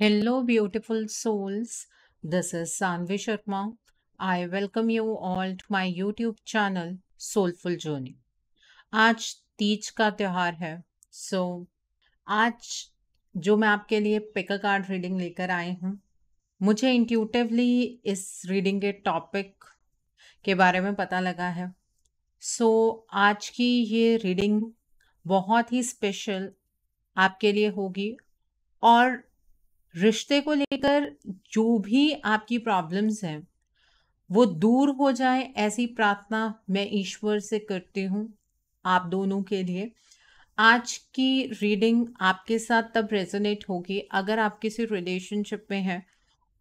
Hello, beautiful souls. This is Sanvi Sharma. I welcome you all to my YouTube channel, Soulful Journey. आज तीज का त्योहार है सो आज जो मैं आपके लिए पिक अ कार्ड रीडिंग लेकर आई हूँ, मुझे इंट्यूटिवली इस रीडिंग के टॉपिक के बारे में पता लगा है। आज की ये रीडिंग बहुत ही स्पेशल आपके लिए होगी और रिश्ते को लेकर जो भी आपकी प्रॉब्लम्स हैं वो दूर हो जाए, ऐसी प्रार्थना मैं ईश्वर से करती हूँ आप दोनों के लिए। आज की रीडिंग आपके साथ तब रेजोनेट होगी अगर आप किसी रिलेशनशिप में हैं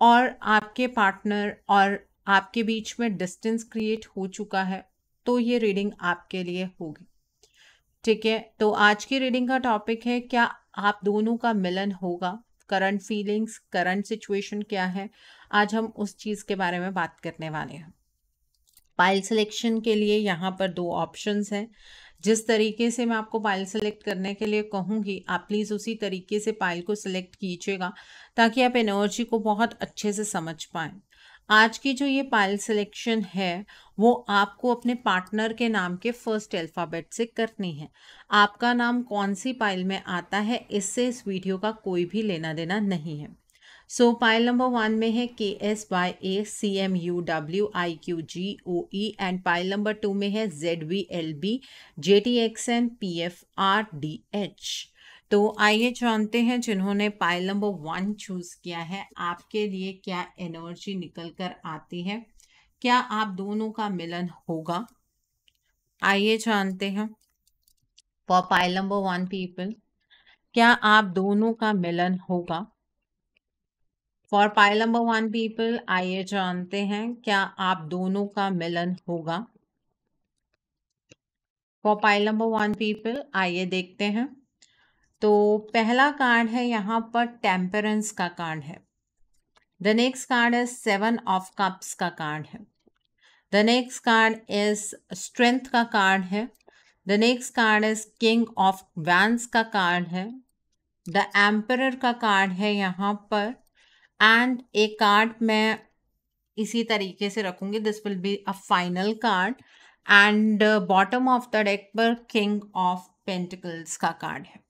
और आपके पार्टनर और आपके बीच में डिस्टेंस क्रिएट हो चुका है, तो ये रीडिंग आपके लिए होगी। ठीक है, तो आज की रीडिंग का टॉपिक है, क्या आप दोनों का मिलन होगा? करंट फीलिंग्स, करंट सिचुएशन क्या है, आज हम उस चीज़ के बारे में बात करने वाले हैं। पाइल सिलेक्शन के लिए यहाँ पर दो ऑप्शंस हैं। जिस तरीके से मैं आपको पाइल सेलेक्ट करने के लिए कहूँगी, आप प्लीज़ उसी तरीके से पाइल को सिलेक्ट कीजिएगा ताकि आप एनर्जी को बहुत अच्छे से समझ पाएँ। आज की जो ये पाइल सिलेक्शन है वो आपको अपने पार्टनर के नाम के फर्स्ट अल्फ़ाबेट से करनी है। आपका नाम कौन सी पाइल में आता है इससे इस वीडियो का कोई भी लेना देना नहीं है। पाइल नंबर 1 में है KSYACMUWIQGOE एंड पाइल नंबर 2 में है ZVLBJTXNPFRDH। तो आइए जानते हैं जिन्होंने पाइल नंबर 1 चूज किया है, आपके लिए क्या एनर्जी निकल कर आती है, क्या आप दोनों का मिलन होगा। आइए जानते हैं फॉर पाइल नंबर 1 पीपल, क्या आप दोनों का मिलन होगा। फॉर पाइल नंबर 1 पीपल, आइए जानते हैं क्या आप दोनों का मिलन होगा। फॉर पाइल नंबर 1 पीपल, आइए देखते हैं। तो पहला कार्ड है यहाँ पर टेम्परेंस का कार्ड है। द नेक्स्ट कार्ड है 7 ऑफ कप्स का कार्ड है। The next card is strength का कार्ड है। The next card is king of vents का कार्ड है। द एम्परर का कार्ड है यहाँ पर एंड एक कार्ड मैं इसी तरीके से रखूंगी, this will be a final card and bottom of the deck पर किंग ऑफ पेंटिकल्स का कार्ड है।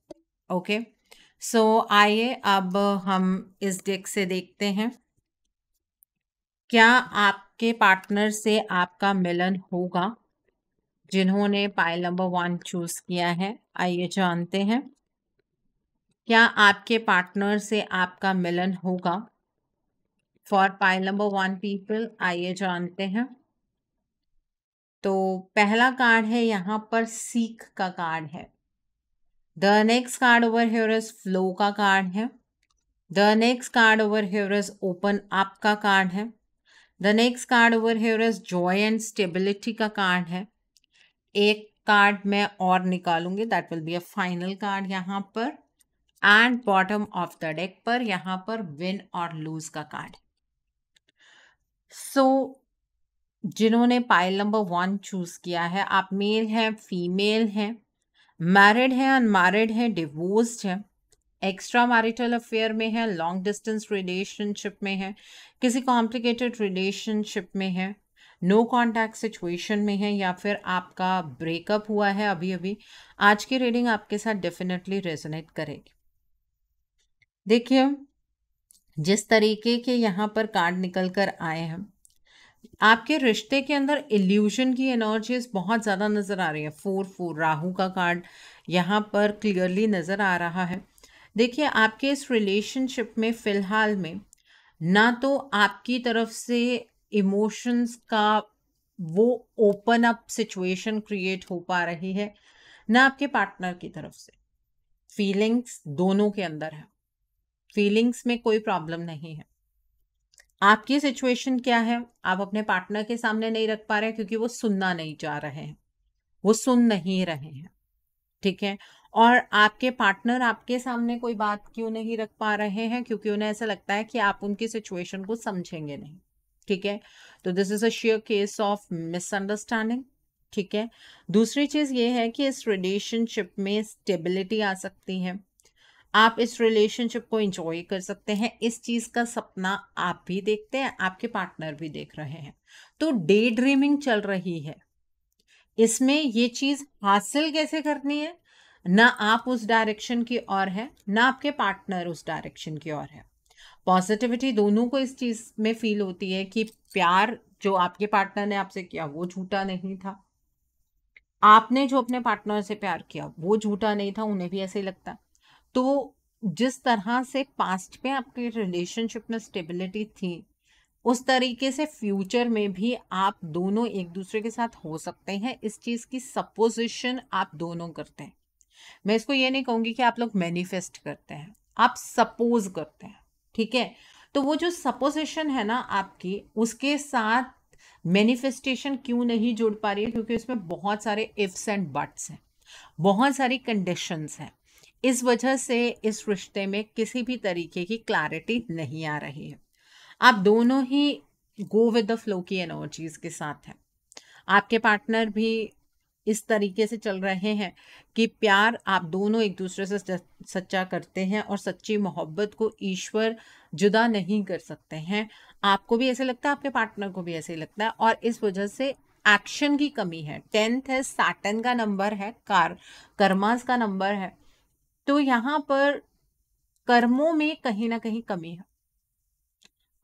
ओके, सो आइए अब हम इस डेक से देखते हैं क्या आपके पार्टनर से आपका मिलन होगा जिन्होंने पाइल नंबर 1 चूज किया है। आइए जानते हैं क्या आपके पार्टनर से आपका मिलन होगा। फॉर पाइल नंबर 1 पीपल, आइए जानते हैं। तो पहला कार्ड है यहाँ पर सीख का कार्ड है। The next card over here is flow का कार्ड है। The next card over here is open up का कार्ड है। The next card over here is joy and stability का कार्ड है। एक कार्ड मैं और निकालूंगी, that will be a final card यहाँ पर and bottom of the deck पर यहाँ पर विन और लूज का कार्ड। सो जिन्होंने पाइल नंबर 1 चूज किया है, आप मेल हैं, फीमेल हैं, मैरिड है, अनमैरिड है, डिवोर्स्ड है, एक्स्ट्रा मैरिटल अफेयर में है, लॉन्ग डिस्टेंस रिलेशनशिप में है, किसी कॉम्प्लिकेटेड रिलेशनशिप में है, नो कॉन्टैक्ट सिचुएशन में है या फिर आपका ब्रेकअप हुआ है अभी अभी, आज की रीडिंग आपके साथ डेफिनेटली रेजोनेट करेगी। देखिए जिस तरीके के यहाँ पर कार्ड निकल कर आए हैं, आपके रिश्ते के अंदर इल्यूजन की एनर्जीज बहुत ज़्यादा नज़र आ रही है। 4 राहु का कार्ड यहाँ पर क्लियरली नज़र आ रहा है। देखिए आपके इस रिलेशनशिप में फ़िलहाल में ना तो आपकी तरफ से इमोशंस का वो ओपन अप सिचुएशन क्रिएट हो पा रही है, ना आपके पार्टनर की तरफ से। फीलिंग्स दोनों के अंदर है, फीलिंग्स में कोई प्रॉब्लम नहीं है। आपकी सिचुएशन क्या है, आप अपने पार्टनर के सामने नहीं रख पा रहे क्योंकि वो सुनना नहीं चाह रहे हैं, वो सुन नहीं रहे हैं। ठीक है, और आपके पार्टनर आपके सामने कोई बात क्यों नहीं रख पा रहे हैं, क्योंकि उन्हें ऐसा लगता है कि आप उनकी सिचुएशन को समझेंगे नहीं। ठीक है, तो this is a share case of misunderstanding. ठीक है, दूसरी चीज ये है कि इस रिलेशनशिप में स्टेबिलिटी आ सकती है, आप इस रिलेशनशिप को एंजॉय कर सकते हैं। इस चीज का सपना आप भी देखते हैं, आपके पार्टनर भी देख रहे हैं, तो डे ड्रीमिंग चल रही है। इसमें ये चीज हासिल कैसे करनी है, ना आप उस डायरेक्शन की ओर है, ना आपके पार्टनर उस डायरेक्शन की ओर है। पॉजिटिविटी दोनों को इस चीज में फील होती है कि प्यार जो आपके पार्टनर ने आपसे किया वो झूठा नहीं था, आपने जो अपने पार्टनर से प्यार किया वो झूठा नहीं था, उन्हें भी ऐसे ही लगता। तो जिस तरह से पास्ट में आपके रिलेशनशिप में स्टेबिलिटी थी, उस तरीके से फ्यूचर में भी आप दोनों एक दूसरे के साथ हो सकते हैं। इस चीज की सपोजिशन आप दोनों करते हैं। मैं इसको ये नहीं कहूंगी कि आप लोग मैनिफेस्ट करते हैं, आप सपोज करते हैं, ठीक है। तो वो जो सपोजिशन है ना आपकी, उसके साथ मैनिफेस्टेशन क्यों नहीं जुड़ पा रही है, क्योंकि उसमें बहुत सारे इफ्स एंड बट्स हैं, बहुत सारी कंडीशंस हैं। इस वजह से इस रिश्ते में किसी भी तरीके की क्लैरिटी नहीं आ रही है। आप दोनों ही गो विद द फ्लो की एनर्जीज के साथ हैं। आपके पार्टनर भी इस तरीके से चल रहे हैं कि प्यार आप दोनों एक दूसरे से सच्चा करते हैं, और सच्ची मोहब्बत को ईश्वर जुदा नहीं कर सकते हैं। आपको भी ऐसे लगता है, आपके पार्टनर को भी ऐसे ही लगता है, और इस वजह से एक्शन की कमी है। 10th है, सैटर्न का नंबर है, कर्मास का नंबर है। तो यहाँ पर कर्मों में कहीं ना कहीं कमी है।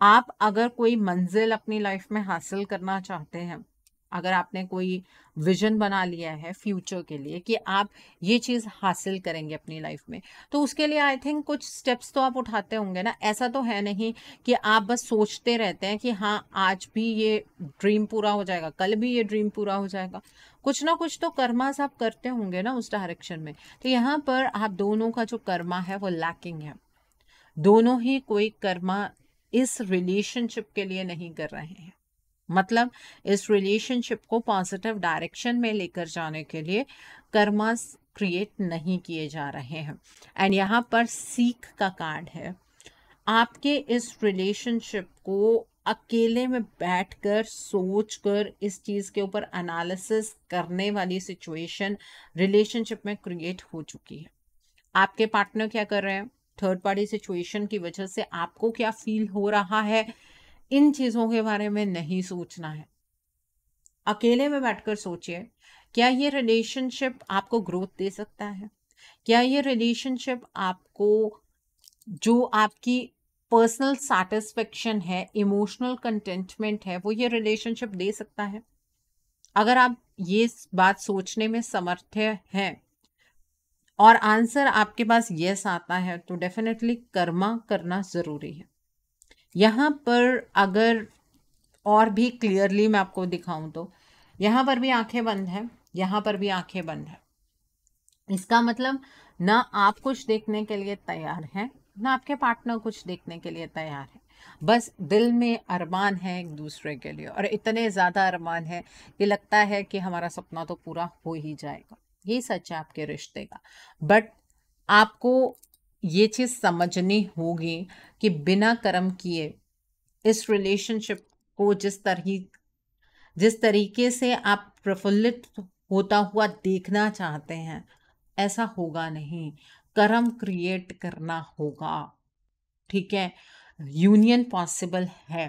आप अगर कोई मंजिल अपनी लाइफ में हासिल करना चाहते हैं, अगर आपने कोई विजन बना लिया है फ्यूचर के लिए कि आप ये चीज हासिल करेंगे अपनी लाइफ में, तो उसके लिए आई थिंक कुछ स्टेप्स तो आप उठाते होंगे ना। ऐसा तो है नहीं कि आप बस सोचते रहते हैं कि हाँ आज भी ये ड्रीम पूरा हो जाएगा, कल भी ये ड्रीम पूरा हो जाएगा। कुछ ना कुछ तो कर्मास आप करते होंगे ना उस डायरेक्शन में। तो यहाँ पर आप दोनों का जो कर्मा है वो लैकिंग है। दोनों ही कोई कर्मा इस रिलेशनशिप के लिए नहीं कर रहे हैं। मतलब इस रिलेशनशिप को पॉजिटिव डायरेक्शन में लेकर जाने के लिए कर्मास क्रिएट नहीं किए जा रहे हैं। एंड यहाँ पर सीख का कार्ड है। आपके इस रिलेशनशिप को अकेले में बैठकर सोचकर इस चीज के ऊपर एनालिसिस करने वाली सिचुएशन रिलेशनशिप में क्रिएट हो चुकी है। आपके पार्टनर क्या कर रहे हैं, थर्ड पार्टी सिचुएशन की वजह से आपको क्या फील हो रहा है, इन चीजों के बारे में नहीं सोचना है। अकेले में बैठकर सोचिए, क्या ये रिलेशनशिप आपको ग्रोथ दे सकता है? क्या ये रिलेशनशिप आपको जो आपकी पर्सनल सेटिस्फेक्शन है, इमोशनल कंटेंटमेंट है, वो ये रिलेशनशिप दे सकता है? अगर आप ये बात सोचने में समर्थ हैं और आंसर आपके पास यस आता है, तो डेफिनेटली कर्मा करना जरूरी है। यहाँ पर अगर और भी क्लियरली मैं आपको दिखाऊं तो यहाँ पर भी आंखें बंद है, यहाँ पर भी आंखें बंद है। इसका मतलब ना आप कुछ देखने के लिए तैयार हैं, ना आपके पार्टनर कुछ देखने के लिए तैयार है। बस दिल में अरमान है एक दूसरे के लिए, और इतने ज्यादा अरमान है कि लगता है कि हमारा सपना तो पूरा हो ही जाएगा। यही सच है आपके रिश्ते का। बट आपको ये चीज समझनी होगी कि बिना कर्म किए इस रिलेशनशिप को जिस तरीके से आप प्रफुल्लित होता हुआ देखना चाहते हैं, ऐसा होगा नहीं। कर्म क्रिएट करना होगा, ठीक है। यूनियन पॉसिबल है।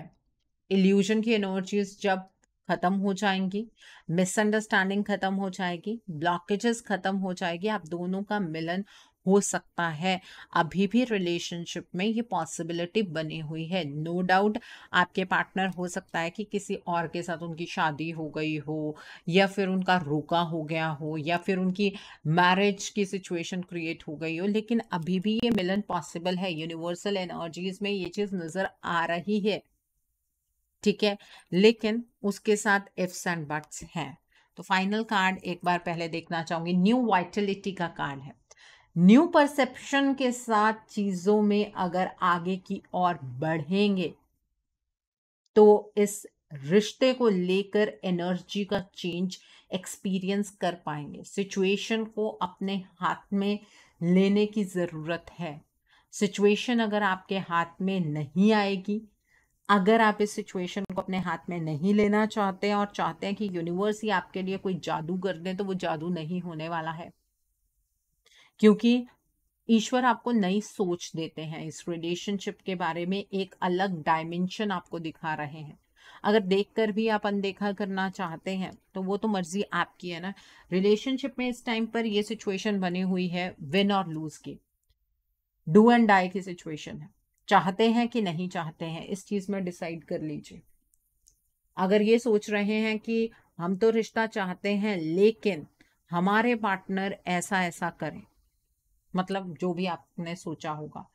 इल्यूजन की एनर्जीज जब खत्म हो जाएंगी, मिसअंडरस्टैंडिंग खत्म हो जाएगी, ब्लॉकेजेस खत्म हो जाएगी, आप दोनों का मिलन हो सकता है। अभी भी रिलेशनशिप में ये पॉसिबिलिटी बनी हुई है। नो डाउट आपके पार्टनर हो सकता है कि किसी और के साथ उनकी शादी हो गई हो, या फिर उनका रोका हो गया हो, या फिर उनकी मैरिज की सिचुएशन क्रिएट हो गई हो, लेकिन अभी भी ये मिलन पॉसिबल है। यूनिवर्सल एनर्जीज में ये चीज नजर आ रही है, ठीक है। लेकिन उसके साथ इफ्स एंड बट्स हैं। तो फाइनल कार्ड एक बार पहले देखना चाहूंगी, न्यू वाइटलिटी का कार्ड है। न्यू परसेप्शन के साथ चीजों में अगर आगे की ओर बढ़ेंगे तो इस रिश्ते को लेकर एनर्जी का चेंज एक्सपीरियंस कर पाएंगे। सिचुएशन को अपने हाथ में लेने की जरूरत है। सिचुएशन अगर आपके हाथ में नहीं आएगी, अगर आप इस सिचुएशन को अपने हाथ में नहीं लेना चाहते हैं और चाहते हैं कि यूनिवर्स ही आपके लिए कोई जादू कर दे, तो वो जादू नहीं होने वाला है। क्योंकि ईश्वर आपको नई सोच देते हैं, इस रिलेशनशिप के बारे में एक अलग डायमेंशन आपको दिखा रहे हैं। अगर देखकर भी आप अनदेखा करना चाहते हैं तो वो तो मर्जी आपकी है ना। रिलेशनशिप में इस टाइम पर ये सिचुएशन बनी हुई है विन और लूज की, डू एंड डाई की सिचुएशन है। चाहते हैं कि नहीं चाहते हैं, इस चीज में डिसाइड कर लीजिए। अगर ये सोच रहे हैं कि हम तो रिश्ता चाहते हैं लेकिन हमारे पार्टनर ऐसा ऐसा करें, मतलब जो भी आपने सोचा होगा,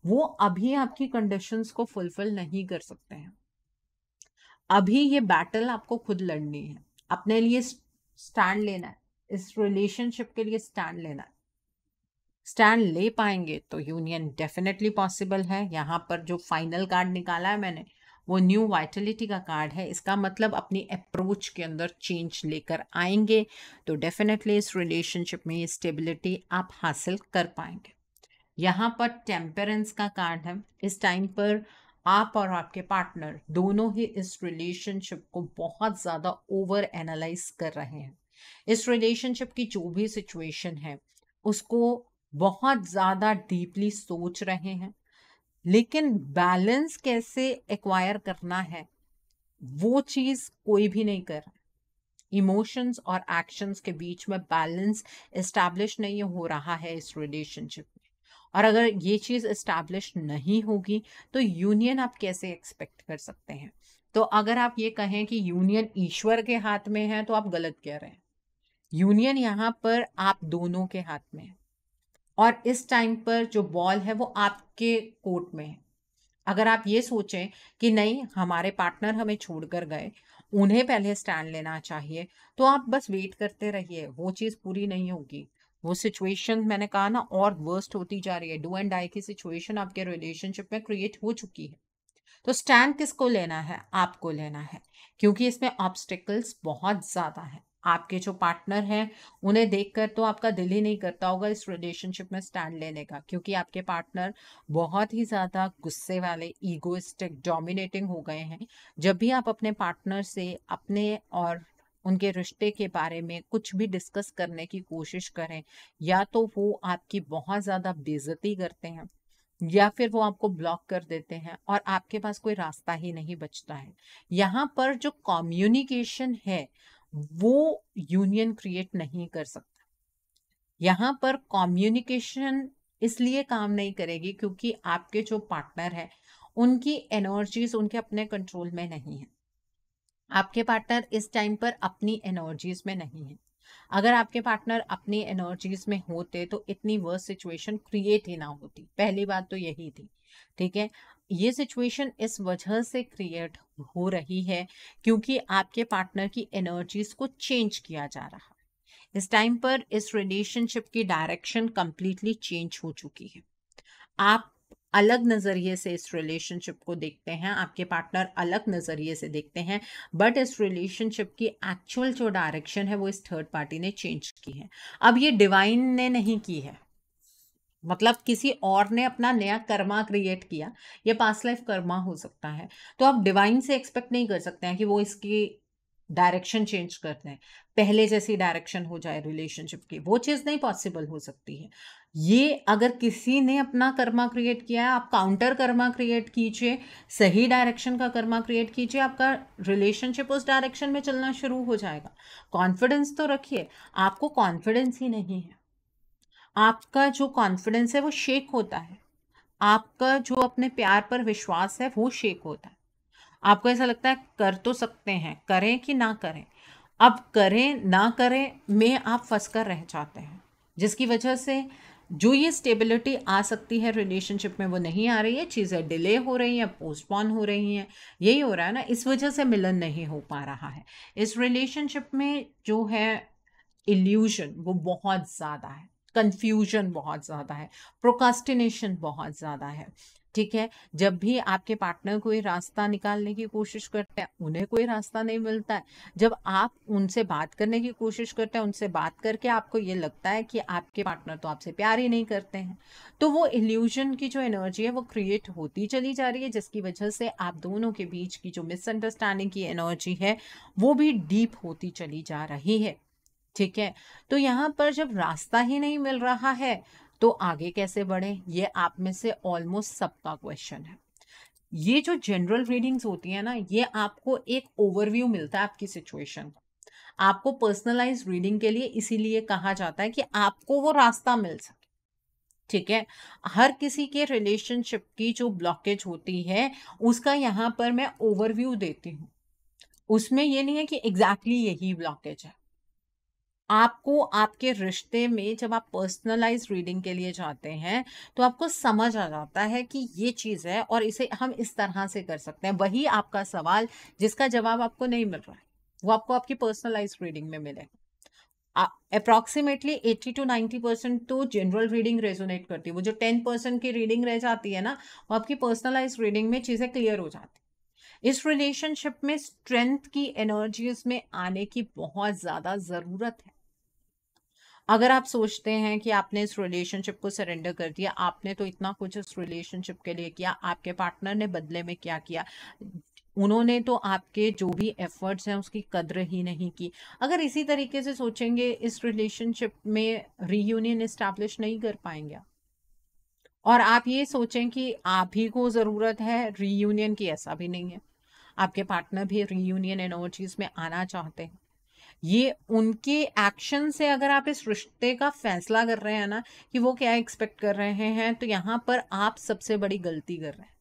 वो अभी आपकी कंडीशंस को फुलफिल नहीं कर सकते हैं। अभी ये बैटल आपको खुद लड़नी है, अपने लिए स्टैंड लेना है, इस रिलेशनशिप के लिए स्टैंड लेना है। स्टैंड ले पाएंगे तो यूनियन डेफिनेटली पॉसिबल है। यहाँ पर जो फाइनल कार्ड निकाला है मैंने, वो न्यू वाइटलिटी का कार्ड है। इसका मतलब अपनी अप्रोच के अंदर चेंज लेकर आएंगे तो डेफिनेटली इस रिलेशनशिप में ये स्टेबिलिटी आप हासिल कर पाएंगे। यहाँ पर टेम्परेंस का कार्ड है। इस टाइम पर आप और आपके पार्टनर दोनों ही इस रिलेशनशिप को बहुत ज़्यादा ओवर एनालाइज कर रहे हैं। इस रिलेशनशिप की जो भी सिचुएशन है उसको बहुत ज़्यादा डीपली सोच रहे हैं, लेकिन बैलेंस कैसे एक्वायर करना है वो चीज़ कोई भी नहीं कर रहा। इमोशंस और एक्शंस के बीच में बैलेंस एस्टैब्लिश नहीं हो रहा है इस रिलेशनशिप में। और अगर ये चीज़ एस्टैब्लिश नहीं होगी तो यूनियन आप कैसे एक्सपेक्ट कर सकते हैं। तो अगर आप ये कहें कि यूनियन ईश्वर के हाथ में है तो आप गलत कह रहे हैं। यूनियन यहाँ पर आप दोनों के हाथ में है और इस टाइम पर जो बॉल है वो आपके कोर्ट में है। अगर आप ये सोचें कि नहीं हमारे पार्टनर हमें छोड़कर गए, उन्हें पहले स्टैंड लेना चाहिए, तो आप बस वेट करते रहिए, वो चीज़ पूरी नहीं होगी। वो सिचुएशन मैंने कहा ना और वर्स्ट होती जा रही है। डू एंड डाई की सिचुएशन आपके रिलेशनशिप में क्रिएट हो चुकी है। तो स्टैंड किसको लेना है? आपको लेना है, क्योंकि इसमें ऑब्स्टिकल्स बहुत ज़्यादा है। आपके जो पार्टनर हैं उन्हें देखकर तो आपका दिल ही नहीं करता होगा इस रिलेशनशिप में स्टैंड लेने का, क्योंकि आपके पार्टनर बहुत ही ज़्यादा गुस्से वाले, ईगोइस्टिक, डोमिनेटिंग हो गए हैं। जब भी आप अपने पार्टनर से अपने और उनके रिश्ते के बारे में कुछ भी डिस्कस करने की कोशिश करें, या तो वो आपकी बहुत ज़्यादा बेइज्जती करते हैं या फिर वो आपको ब्लॉक कर देते हैं और आपके पास कोई रास्ता ही नहीं बचता है। यहाँ पर जो कम्युनिकेशन है वो यूनियन क्रिएट नहीं कर सकता। यहाँ पर कम्युनिकेशन इसलिए काम नहीं करेगी क्योंकि आपके जो पार्टनर है उनकी एनर्जीज उनके अपने कंट्रोल में नहीं है। आपके पार्टनर इस टाइम पर अपनी एनर्जीज में नहीं है। अगर आपके पार्टनर अपनी एनर्जीज में होते तो इतनी वर्स्ट सिचुएशन क्रिएट ही ना होती। पहली बात तो यही थी, ठीक है। ये सिचुएशन इस वजह से क्रिएट हो रही है क्योंकि आपके पार्टनर की एनर्जीज को चेंज किया जा रहा है। इस टाइम पर इस रिलेशनशिप की डायरेक्शन कंप्लीटली चेंज हो चुकी है। आप अलग नज़रिए से इस रिलेशनशिप को देखते हैं, आपके पार्टनर अलग नज़रिए से देखते हैं, बट इस रिलेशनशिप की एक्चुअल जो डायरेक्शन है वो इस थर्ड पार्टी ने चेंज की है। अब ये डिवाइन ने नहीं की है, मतलब किसी और ने अपना नया कर्मा क्रिएट किया। ये पास्ट लाइफ कर्मा हो सकता है। तो आप डिवाइन से एक्सपेक्ट नहीं कर सकते हैं कि वो इसकी डायरेक्शन चेंज कर दें, पहले जैसी डायरेक्शन हो जाए रिलेशनशिप की। वो चीज़ नहीं पॉसिबल हो सकती है। ये अगर किसी ने अपना कर्मा क्रिएट किया है, आप काउंटर कर्मा क्रिएट कीजिए, सही डायरेक्शन का कर्मा क्रिएट कीजिए, आपका रिलेशनशिप उस डायरेक्शन में चलना शुरू हो जाएगा। कॉन्फिडेंस तो रखिए। आपको कॉन्फिडेंस ही नहीं है। आपका जो कॉन्फिडेंस है वो शेक होता है। आपका जो अपने प्यार पर विश्वास है वो शेक होता है। आपको ऐसा लगता है कर तो सकते हैं, करें कि ना करें। अब करें ना करें में आप फंस कर रह जाते हैं, जिसकी वजह से जो ये स्टेबिलिटी आ सकती है रिलेशनशिप में वो नहीं आ रही है। चीज़ें डिले हो रही हैं, पोस्टपोन हो रही हैं। यही हो रहा है ना, इस वजह से मिलन नहीं हो पा रहा है। इस रिलेशनशिप में जो है इल्यूजन वो बहुत ज़्यादा है, कंफ्यूजन बहुत ज़्यादा है, प्रोकास्टिनेशन बहुत ज़्यादा है, ठीक है। जब भी आपके पार्टनर कोई रास्ता निकालने की कोशिश करते हैं उन्हें कोई रास्ता नहीं मिलता है। जब आप उनसे बात करने की कोशिश करते हैं, उनसे बात करके आपको ये लगता है कि आपके पार्टनर तो आपसे प्यार ही नहीं करते हैं, तो वो इल्यूजन की जो एनर्जी है वो क्रिएट होती चली जा रही है, जिसकी वजह से आप दोनों के बीच की जो मिसअंडरस्टैंडिंग की एनर्जी है वो भी डीप होती चली जा रही है, ठीक है। तो यहाँ पर जब रास्ता ही नहीं मिल रहा है तो आगे कैसे बढ़े, ये आप में से ऑलमोस्ट सबका क्वेश्चन है। ये जो जनरल रीडिंग्स होती है ना, ये आपको एक ओवरव्यू मिलता है आपकी सिचुएशन का। आपको पर्सनलाइज रीडिंग के लिए इसीलिए कहा जाता है कि आपको वो रास्ता मिल सके। ठीक है, हर किसी के रिलेशनशिप की जो ब्लॉकेज होती है उसका यहाँ पर मैं ओवरव्यू देती हूँ। उसमें ये नहीं है कि एग्जैक्टली यही ब्लॉकेज है। आपको आपके रिश्ते में जब आप पर्सनलाइज रीडिंग के लिए जाते हैं तो आपको समझ आ जाता है कि ये चीज़ है और इसे हम इस तरह से कर सकते हैं। वही आपका सवाल जिसका जवाब आपको नहीं मिल रहा है, वो आपको आपकी पर्सनलाइज रीडिंग में मिलेगा। अप्रोक्सीमेटली 80 to 90% तो जनरल रीडिंग रेजोनेट करती है। वो जो 10% की रीडिंग रह जाती है ना, वो आपकी पर्सनलाइज रीडिंग में चीज़ें क्लियर हो जाती है। इस रिलेशनशिप में स्ट्रेंथ की एनर्जीज में आने की बहुत ज़्यादा ज़रूरत है। अगर आप सोचते हैं कि आपने इस रिलेशनशिप को सरेंडर कर दिया, आपने तो इतना कुछ इस रिलेशनशिप के लिए किया, आपके पार्टनर ने बदले में क्या किया, उन्होंने तो आपके जो भी एफर्ट्स हैं उसकी कद्र ही नहीं की। अगर इसी तरीके से सोचेंगे, इस रिलेशनशिप में रीयूनियन एस्टैब्लिश नहीं कर पाएंगे आप। और आप ये सोचें कि आप ही को ज़रूरत है रीयूनियन की, ऐसा भी नहीं है। आपके पार्टनर भी रीयूनियन एनर्जीज में आना चाहते हैं। ये उनके एक्शन से अगर आप इस रिश्ते का फैसला कर रहे हैं ना कि वो क्या एक्सपेक्ट कर रहे हैं, तो यहाँ पर आप सबसे बड़ी गलती कर रहे हैं।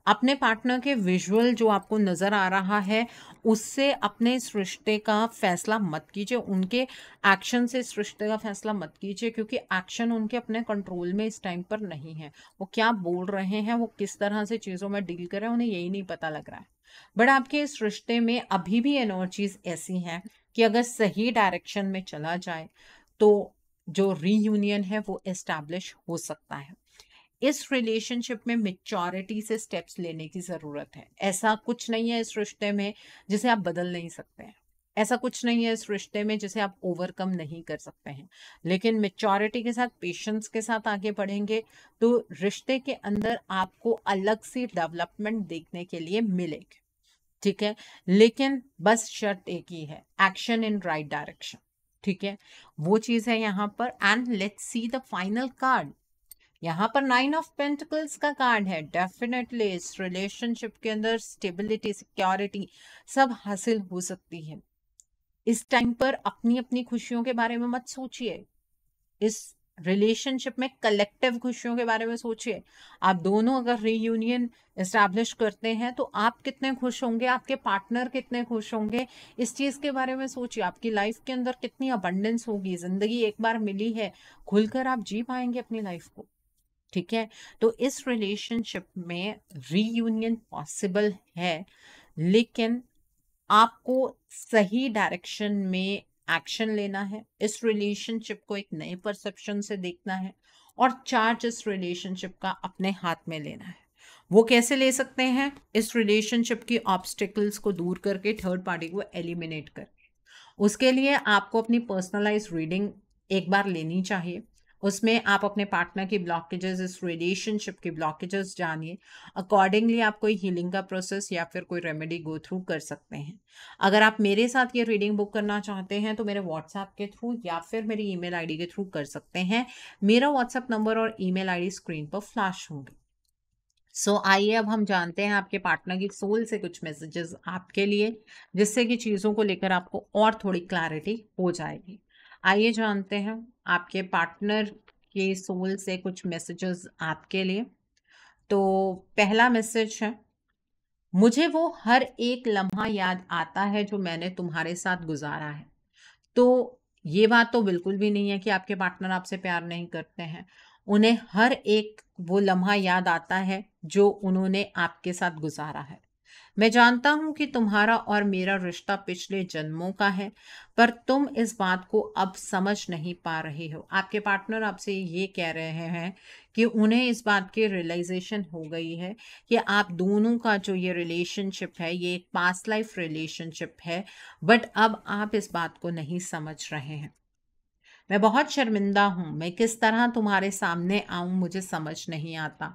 अपने पार्टनर के विजुअल जो आपको नजर आ रहा है उससे अपने इस रिश्ते का फैसला मत कीजिए, उनके एक्शन से इस रिश्ते का फैसला मत कीजिए, क्योंकि एक्शन उनके अपने कंट्रोल में इस टाइम पर नहीं है। वो क्या बोल रहे हैं, वो किस तरह से चीज़ों में डील कर रहे हैं, उन्हें यही नहीं पता लग रहा है। बट आपके इस रिश्ते में अभी भी एनर्जीज ऐसी हैं कि अगर सही डायरेक्शन में चला जाए तो जो रीयूनियन है वो एस्टैब्लिश हो सकता है। इस रिलेशनशिप में मेच्योरिटी से स्टेप्स लेने की ज़रूरत है। ऐसा कुछ नहीं है इस रिश्ते में जिसे आप बदल नहीं सकते हैं। ऐसा कुछ नहीं है इस रिश्ते में जिसे आप ओवरकम नहीं कर सकते हैं। लेकिन मेच्योरिटी के साथ, पेशेंस के साथ आगे बढ़ेंगे तो रिश्ते के अंदर आपको अलग सी डेवलपमेंट देखने के लिए मिलेगी। ठीक है, लेकिन बस शर्त एक ही है, एक्शन इन राइट डायरेक्शन। ठीक है, वो चीज़ है यहाँ पर। And let's see the final card. यहाँ पर 9 ऑफ पेंटिकल्स का कार्ड है। डेफिनेटली इस रिलेशनशिप के अंदर स्टेबिलिटी, सिक्योरिटी सब हासिल हो सकती है। इस टाइम पर अपनी अपनी खुशियों के बारे में मत सोचिए, इस रिलेशनशिप में कलेक्टिव खुशियों के बारे में सोचिए। आप दोनों अगर रीयूनियन एस्टैब्लिश करते हैं तो आप कितने खुश होंगे, आपके पार्टनर कितने खुश होंगे, इस चीज़ के बारे में सोचिए। आपकी लाइफ के अंदर कितनी अबंडेंस होगी। जिंदगी एक बार मिली है, खुलकर आप जी पाएंगे अपनी लाइफ को। ठीक है, तो इस रिलेशनशिप में रीयूनियन पॉसिबल है, लेकिन आपको सही डायरेक्शन में एक्शन लेना है। इस रिलेशनशिप को एक नए परसेप्शन से देखना है और चार्ज इस रिलेशनशिप का अपने हाथ में लेना है। वो कैसे ले सकते हैं? इस रिलेशनशिप की ऑब्स्टिकल्स को दूर करके, थर्ड पार्टी को एलिमिनेट करके। उसके लिए आपको अपनी पर्सनलाइज रीडिंग एक बार लेनी चाहिए। उसमें आप अपने पार्टनर की ब्लॉकेजेस, इस रिलेशनशिप की ब्लॉकेजेस जानिए। अकॉर्डिंगली आप कोई हीलिंग का प्रोसेस या फिर कोई रेमेडी गो थ्रू कर सकते हैं। अगर आप मेरे साथ ये रीडिंग बुक करना चाहते हैं तो मेरे व्हाट्सएप के थ्रू या फिर मेरी ईमेल आईडी के थ्रू कर सकते हैं। मेरा व्हाट्सएप नंबर और ईमेल आईडी स्क्रीन पर फ्लैश होंगे। आइए अब हम जानते हैं आपके पार्टनर की सोल से कुछ मैसेजेस आपके लिए, जिससे कि चीज़ों को लेकर आपको और थोड़ी क्लैरिटी हो जाएगी। आइए जानते हैं आपके पार्टनर के सोल से कुछ मैसेजेस आपके लिए। तो पहला मैसेज है, मुझे वो हर एक लम्हा याद आता है जो मैंने तुम्हारे साथ गुजारा है। तो ये बात तो बिल्कुल भी नहीं है कि आपके पार्टनर आपसे प्यार नहीं करते हैं। उन्हें हर एक वो लम्हा याद आता है जो उन्होंने आपके साथ गुजारा है। मैं जानता हूं कि तुम्हारा और मेरा रिश्ता पिछले जन्मों का है, पर तुम इस बात को अब समझ नहीं पा रहे हो। आपके पार्टनर आपसे ये कह रहे हैं कि उन्हें इस बात की रियलाइजेशन हो गई है कि आप दोनों का जो ये रिलेशनशिप है, ये एक पास्ट लाइफ रिलेशनशिप है, बट अब आप इस बात को नहीं समझ रहे हैं। मैं बहुत शर्मिंदा हूँ, मैं किस तरह तुम्हारे सामने आऊँ मुझे समझ नहीं आता।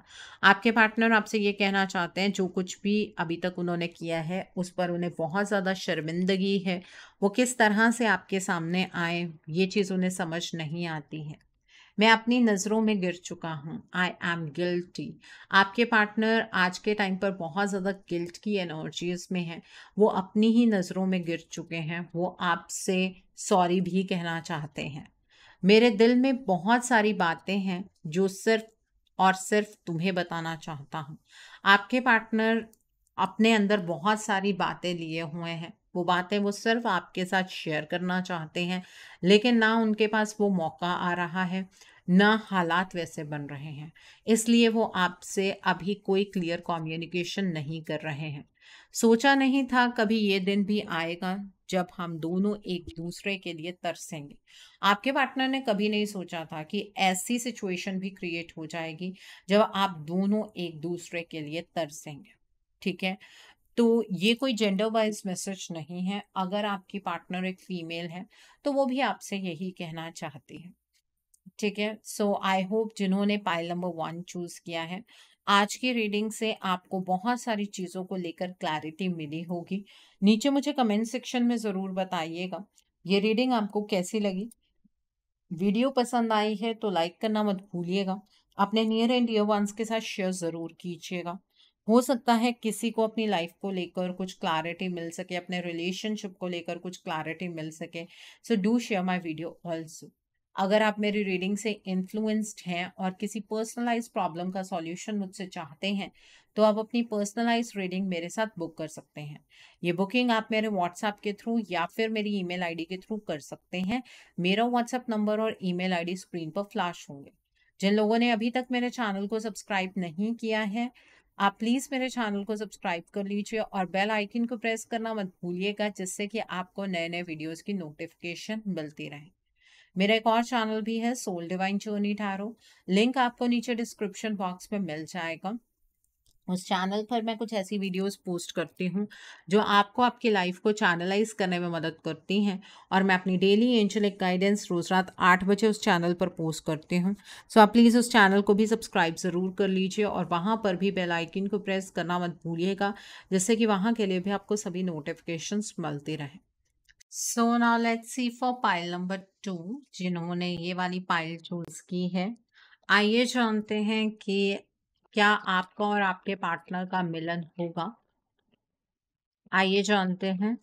आपके पार्टनर आपसे ये कहना चाहते हैं जो कुछ भी अभी तक उन्होंने किया है उस पर उन्हें बहुत ज़्यादा शर्मिंदगी है। वो किस तरह से आपके सामने आए ये चीज़ उन्हें समझ नहीं आती है। मैं अपनी नज़रों में गिर चुका हूँ, आई एम गिल्टी। आपके पार्टनर आज के टाइम पर बहुत ज़्यादा गिल्ट की एनर्जीज में है, वो अपनी ही नज़रों में गिर चुके हैं, वो आपसे सॉरी भी कहना चाहते हैं। मेरे दिल में बहुत सारी बातें हैं जो सिर्फ और सिर्फ तुम्हें बताना चाहता हूँ। आपके पार्टनर अपने अंदर बहुत सारी बातें लिए हुए हैं, वो बातें वो सिर्फ आपके साथ शेयर करना चाहते हैं, लेकिन ना उनके पास वो मौका आ रहा है, ना हालात वैसे बन रहे हैं। इसलिए वो आपसे अभी कोई क्लियर कम्युनिकेशन नहीं कर रहे हैं। सोचा नहीं था कभी ये दिन भी आएगा जब हम दोनों एक दूसरे के लिए तरसेंगे। आपके पार्टनर ने कभी नहीं सोचा था कि ऐसी सिचुएशन भी क्रिएट हो जाएगी जब आप दोनों एक दूसरे के लिए तरसेंगे। ठीक है? तो ये कोई जेंडर वाइज मैसेज नहीं है। अगर आपकी पार्टनर एक फीमेल है, तो वो भी आपसे यही कहना चाहती है। ठीक है? सो आई होप जिन्होंने पाइल नंबर 1 चूज़ किया है, आज की रीडिंग से आपको बहुत सारी चीज़ों को लेकर क्लैरिटी मिली होगी। नीचे मुझे कमेंट सेक्शन में ज़रूर बताइएगा, ये रीडिंग आपको कैसी लगी? वीडियो पसंद आई है तो लाइक करना मत भूलिएगा। अपने नियर एंड डियर वंस के साथ शेयर ज़रूर कीजिएगा। हो सकता है किसी को अपनी लाइफ को लेकर कुछ क्लैरिटी मिल सके, अपने रिलेशनशिप को लेकर कुछ क्लैरिटी मिल सके। So do share my video also. अगर आप मेरी रीडिंग से इन्फ्लुएंस्ड हैं और किसी पर्सनलाइज प्रॉब्लम का सॉल्यूशन मुझसे चाहते हैं, तो आप अपनी पर्सनलाइज रीडिंग मेरे साथ बुक कर सकते हैं। ये बुकिंग आप मेरे व्हाट्सएप के थ्रू या फिर मेरी ईमेल आईडी के थ्रू कर सकते हैं। मेरा व्हाट्सएप नंबर और ईमेल आईडी स्क्रीन पर फ्लैश होंगे। जिन लोगों ने अभी तक मेरे चैनल को सब्सक्राइब नहीं किया है, आप प्लीज़ मेरे चैनल को सब्सक्राइब कर लीजिए और बेल आइकन को प्रेस करना मत भूलिएगा, जिससे कि आपको नए-नए वीडियोस की नोटिफिकेशन मिलती रहे। मेरा एक और चैनल भी है, soul divine journey tarot. Link आपको नीचे डिस्क्रिप्शन बॉक्स में मिल जाएगा। उस चैनल पर मैं कुछ ऐसी वीडियोस पोस्ट करती हूँ जो आपको आपकी लाइफ को चैनलाइज करने में मदद करती हैं, और मैं अपनी डेली एंजेलिक गाइडेंस रोज़ रात 8 बजे उस चैनल पर पोस्ट करती हूँ। सो आप प्लीज़ उस चैनल को भी सब्सक्राइब ज़रूर कर लीजिए और वहाँ पर भी बेल आइकन को प्रेस करना मत भूलिएगा, जिससे कि वहाँ के लिए भी आपको सभी नोटिफिकेशंस मिलती रहें। So now let's see for pile number 2, जिन्होंने ये वाली पाइल चूज की है। आइए जानते हैं कि क्या आपका और आपके पार्टनर का मिलन होगा। आइए जानते हैं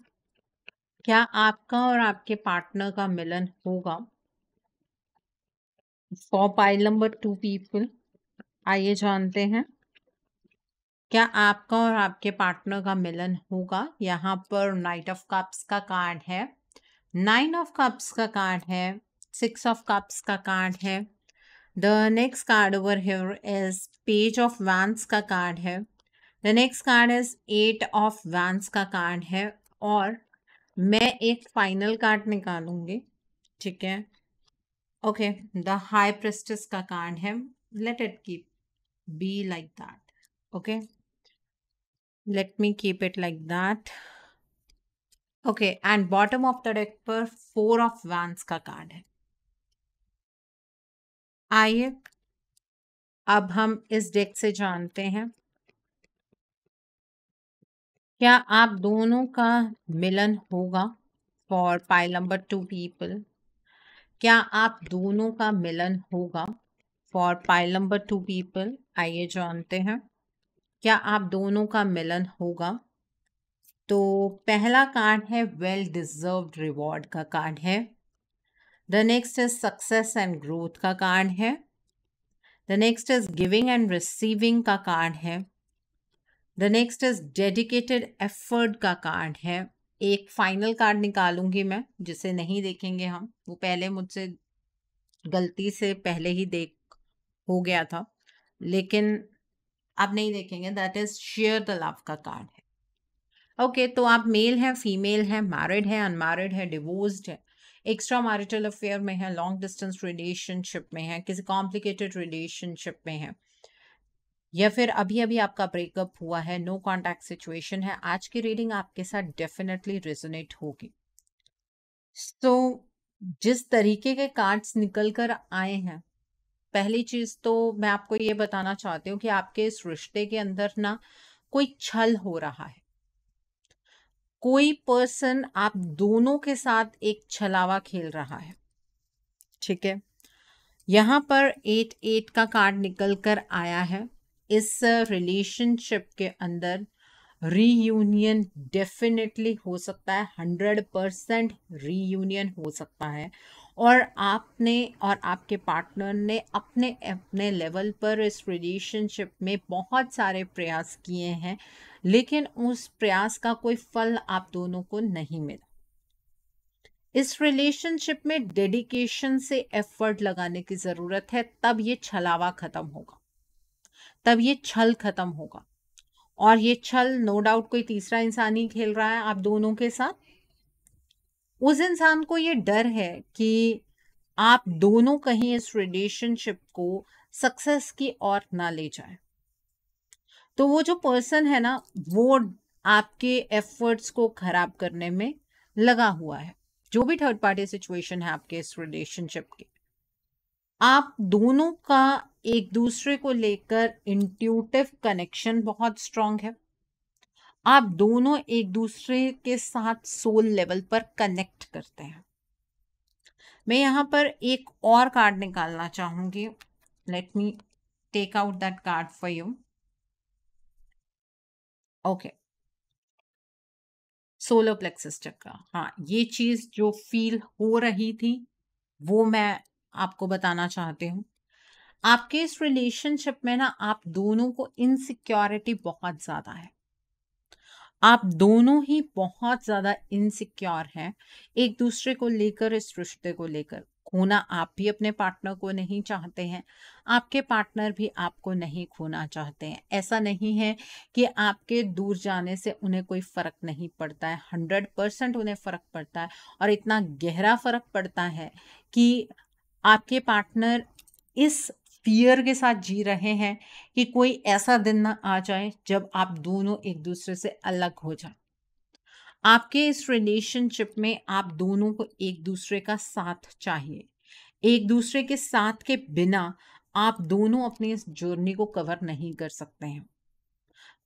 क्या आपका और आपके पार्टनर का मिलन होगा। फॉर पाइल नंबर 2 पीपल, आइए जानते हैं क्या आपका और आपके पार्टनर का मिलन होगा। यहाँ पर नाइट ऑफ कप्स का कार्ड है, 9 ऑफ कप्स का कार्ड है, 6 ऑफ कप्स का कार्ड है। The next card over here is page of vents का कार्ड है। The next card is 8 of vents का कार्ड है। और मैं एक फाइनल कार्ड निकालूंगी। ठीक है? ओके, द हाई प्रेस्टिस का कार्ड है। Let it keep be like that. Okay, let me keep it like that. Okay, and bottom of the deck पर 4 ऑफ वैंस का कार्ड है। आइए अब हम इस डेक से जानते हैं क्या आप दोनों का मिलन होगा। फॉर पाइल नंबर 2 पीपल, क्या आप दोनों का मिलन होगा। फॉर पाइल नंबर 2 पीपल, आइए जानते हैं क्या आप दोनों का मिलन होगा। तो पहला कार्ड है वेल डिजर्व्ड रिवॉर्ड का कार्ड है। The next is success and growth का कार्ड है। The next is giving and receiving का कार्ड है। The next is dedicated effort का कार्ड है। एक फाइनल कार्ड निकालूंगी मैं, जिसे नहीं देखेंगे हम, वो पहले मुझसे गलती से पहले ही देख हो गया था, लेकिन अब नहीं देखेंगे। That is share the love का कार्ड है। ओके, तो आप मेल हैं, फीमेल हैं, मैरिड है, अनमैरिड है, डिवोर्स्ड है, एक्स्ट्रा मैरिटल अफेयर में है, लॉन्ग डिस्टेंस रिलेशनशिप में है, किसी कॉम्प्लिकेटेड रिलेशनशिप में है, या फिर अभी अभी आपका ब्रेकअप हुआ है, नो कॉन्टैक्ट सिचुएशन है, आज की रीडिंग आपके साथ डेफिनेटली रेजोनेट होगी। तो जिस तरीके के कार्ड्स निकल कर आए हैं, पहली चीज तो मैं आपको ये बताना चाहती हूँ कि आपके इस रिश्ते के अंदर ना कोई छल हो रहा है। कोई पर्सन आप दोनों के साथ एक छलावा खेल रहा है। ठीक है? यहाँ पर 8 का कार्ड निकल कर आया है। इस रिलेशनशिप के अंदर रीयूनियन डेफिनेटली हो सकता है, 100% रीयूनियन हो सकता है। और आपने और आपके पार्टनर ने अपने अपने लेवल पर इस रिलेशनशिप में बहुत सारे प्रयास किए हैं, लेकिन उस प्रयास का कोई फल आप दोनों को नहीं मिला। इस रिलेशनशिप में डेडिकेशन से एफर्ट लगाने की जरूरत है, तब ये छलावा खत्म होगा, तब ये छल खत्म होगा। और ये छल नो डाउट कोई तीसरा इंसान ही खेल रहा है आप दोनों के साथ। उस इंसान को ये डर है कि आप दोनों कहीं इस रिलेशनशिप को सक्सेस की ओर ना ले जाए। तो वो जो पर्सन है ना, वो आपके एफर्ट्स को खराब करने में लगा हुआ है। जो भी थर्ड पार्टी सिचुएशन है आपके इस रिलेशनशिप की, आप दोनों का एक दूसरे को लेकर इंट्यूटिव कनेक्शन बहुत स्ट्रांग है। आप दोनों एक दूसरे के साथ सोल लेवल पर कनेक्ट करते हैं। मैं यहां पर एक और कार्ड निकालना चाहूंगी। Let me take out that card for you. Okay, solar plexus chakra. हाँ, ये चीज जो फील हो रही थी वो मैं आपको बताना चाहती हूँ। आपके इस रिलेशनशिप में ना, आप दोनों को इनसिक्योरिटी बहुत ज्यादा है। आप दोनों ही बहुत ज्यादा इनसिक्योर हैं एक दूसरे को लेकर, इस रिश्ते को लेकर। खोना आप भी अपने पार्टनर को नहीं चाहते हैं, आपके पार्टनर भी आपको नहीं खोना चाहते हैं। ऐसा नहीं है कि आपके दूर जाने से उन्हें कोई फर्क नहीं पड़ता है, 100% उन्हें फर्क पड़ता है। और इतना गहरा फर्क पड़ता है कि आपके पार्टनर इस फियर के साथ जी रहे हैं कि कोई ऐसा दिन ना आ जाए जब आप दोनों एक दूसरे से अलग हो जाए। आपके इस रिलेशनशिप में आप दोनों को एक दूसरे का साथ चाहिए। एक दूसरे के साथ के बिना आप दोनों अपनी इस जर्नी को कवर नहीं कर सकते हैं।